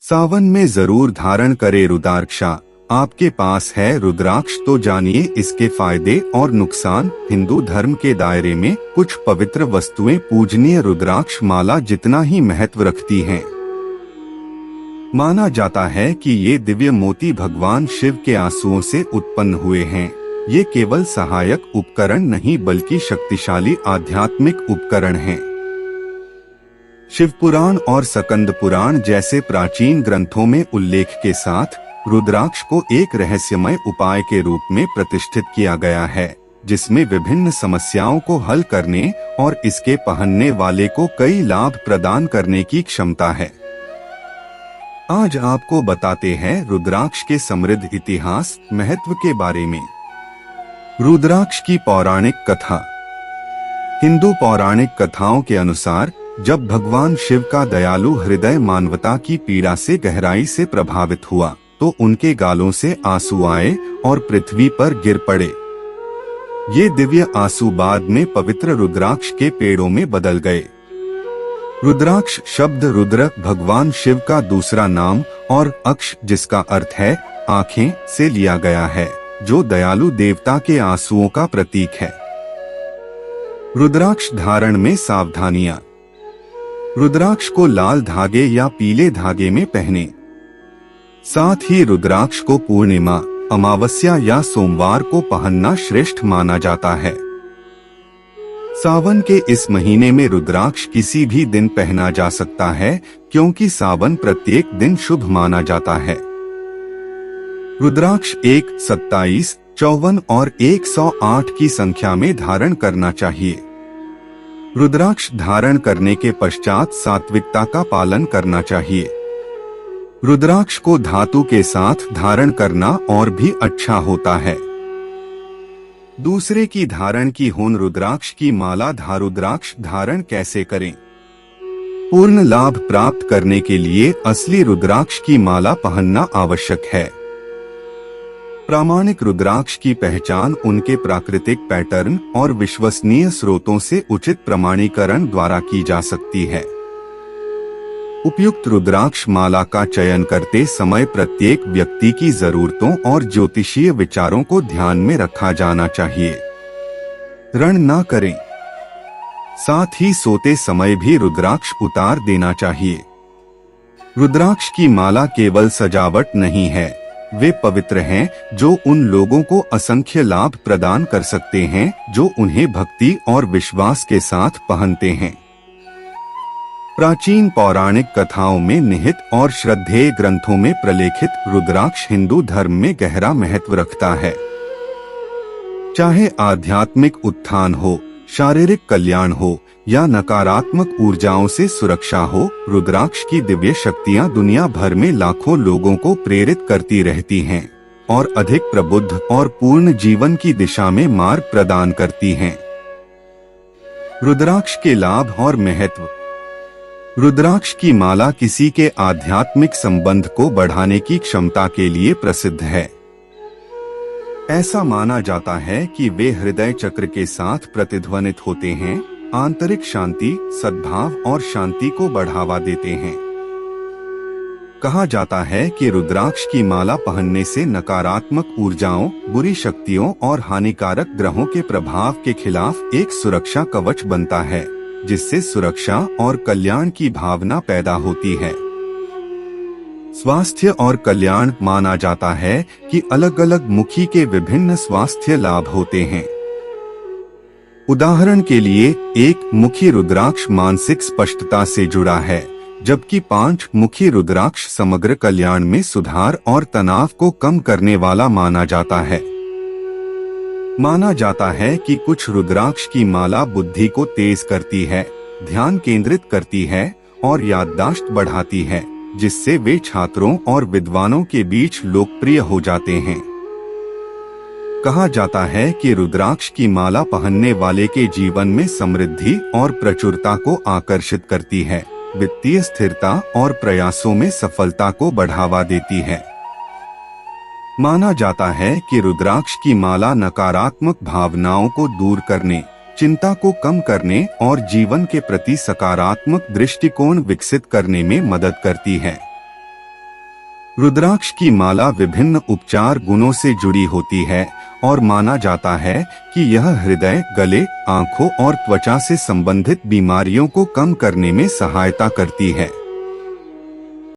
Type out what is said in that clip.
सावन में जरूर धारण करे रुद्राक्ष। आपके पास है रुद्राक्ष तो जानिए इसके फायदे और नुकसान। हिंदू धर्म के दायरे में कुछ पवित्र वस्तुएं पूजनीय रुद्राक्ष माला जितना ही महत्व रखती हैं। माना जाता है कि ये दिव्य मोती भगवान शिव के आंसुओं से उत्पन्न हुए हैं। ये केवल सहायक उपकरण नहीं बल्कि शक्तिशाली आध्यात्मिक उपकरण हैं। शिव पुराण और स्कंद पुराण जैसे प्राचीन ग्रंथों में उल्लेख के साथ रुद्राक्ष को एक रहस्यमय उपाय के रूप में प्रतिष्ठित किया गया है, जिसमें विभिन्न समस्याओं को हल करने और इसके पहनने वाले को कई लाभ प्रदान करने की क्षमता है। आज आपको बताते हैं रुद्राक्ष के समृद्ध इतिहास महत्व के बारे में। रुद्राक्ष की पौराणिक कथा। हिंदू पौराणिक कथाओं के अनुसार जब भगवान शिव का दयालु हृदय मानवता की पीड़ा से गहराई से प्रभावित हुआ तो उनके गालों से आंसू आए और पृथ्वी पर गिर पड़े। ये दिव्य आंसू बाद में पवित्र रुद्राक्ष के पेड़ों में बदल गए। रुद्राक्ष शब्द रुद्र भगवान शिव का दूसरा नाम और अक्ष जिसका अर्थ है आंखें से लिया गया है, जो दयालु देवता के आंसुओं का प्रतीक है। रुद्राक्ष धारण में सावधानियां। रुद्राक्ष को लाल धागे या पीले धागे में पहने। साथ ही रुद्राक्ष को पूर्णिमा, अमावस्या या सोमवार को पहनना श्रेष्ठ माना जाता है। सावन के इस महीने में रुद्राक्ष किसी भी दिन पहना जा सकता है, क्योंकि सावन प्रत्येक दिन शुभ माना जाता है। रुद्राक्ष 1, 27, 54 और 108 की संख्या में धारण करना चाहिए। रुद्राक्ष धारण करने के पश्चात सात्विकता का पालन करना चाहिए। रुद्राक्ष को धातु के साथ धारण करना और भी अच्छा होता है। दूसरे की धारण की हुन रुद्राक्ष की माला रुद्राक्ष धारण कैसे करें? पूर्ण लाभ प्राप्त करने के लिए असली रुद्राक्ष की माला पहनना आवश्यक है। प्रामाणिक रुद्राक्ष की पहचान उनके प्राकृतिक पैटर्न और विश्वसनीय स्रोतों से उचित प्रमाणीकरण द्वारा की जा सकती है। उपयुक्त रुद्राक्ष माला का चयन करते समय प्रत्येक व्यक्ति की जरूरतों और ज्योतिषीय विचारों को ध्यान में रखा जाना चाहिए। ऋण ना करें। साथ ही सोते समय भी रुद्राक्ष उतार देना चाहिए। रुद्राक्ष की माला केवल सजावट नहीं है, वे पवित्र हैं जो उन लोगों को असंख्य लाभ प्रदान कर सकते हैं जो उन्हें भक्ति और विश्वास के साथ पहनते हैं। प्राचीन पौराणिक कथाओं में निहित और श्रद्धेय ग्रंथों में प्रलेखित रुद्राक्ष हिंदू धर्म में गहरा महत्व रखता है। चाहे आध्यात्मिक उत्थान हो, शारीरिक कल्याण हो या नकारात्मक ऊर्जाओं से सुरक्षा हो, रुद्राक्ष की दिव्य शक्तियां दुनिया भर में लाखों लोगों को प्रेरित करती रहती हैं और अधिक प्रबुद्ध और पूर्ण जीवन की दिशा में मार्ग प्रदान करती हैं। रुद्राक्ष के लाभ और महत्व। रुद्राक्ष की माला किसी के आध्यात्मिक संबंध को बढ़ाने की क्षमता के लिए प्रसिद्ध है। ऐसा माना जाता है कि वे हृदय चक्र के साथ प्रतिध्वनित होते हैं, आंतरिक शांति, सद्भाव और शांति को बढ़ावा देते हैं। कहा जाता है कि रुद्राक्ष की माला पहनने से नकारात्मक ऊर्जाओं, बुरी शक्तियों और हानिकारक ग्रहों के प्रभाव के खिलाफ एक सुरक्षा कवच बनता है, जिससे सुरक्षा और कल्याण की भावना पैदा होती है। स्वास्थ्य और कल्याण। माना जाता है कि अलग अलग मुखी के विभिन्न स्वास्थ्य लाभ होते हैं। उदाहरण के लिए एक मुखी रुद्राक्ष मानसिक स्पष्टता से जुड़ा है, जबकि 5 मुखी रुद्राक्ष समग्र कल्याण में सुधार और तनाव को कम करने वाला माना जाता है। माना जाता है कि कुछ रुद्राक्ष की माला बुद्धि को तेज करती है, ध्यान केंद्रित करती है और याददाश्त बढ़ाती है, जिससे वे छात्रों और विद्वानों के बीच लोकप्रिय हो जाते हैं। कहा जाता है कि रुद्राक्ष की माला पहनने वाले के जीवन में समृद्धि और प्रचुरता को आकर्षित करती है, वित्तीय स्थिरता और प्रयासों में सफलता को बढ़ावा देती है। माना जाता है कि रुद्राक्ष की माला नकारात्मक भावनाओं को दूर करने, चिंता को कम करने और जीवन के प्रति सकारात्मक दृष्टिकोण विकसित करने में मदद करती है। रुद्राक्ष की माला विभिन्न उपचार गुणों से जुड़ी होती है और माना जाता है कि यह हृदय, गले, आंखों और त्वचा से संबंधित बीमारियों को कम करने में सहायता करती है।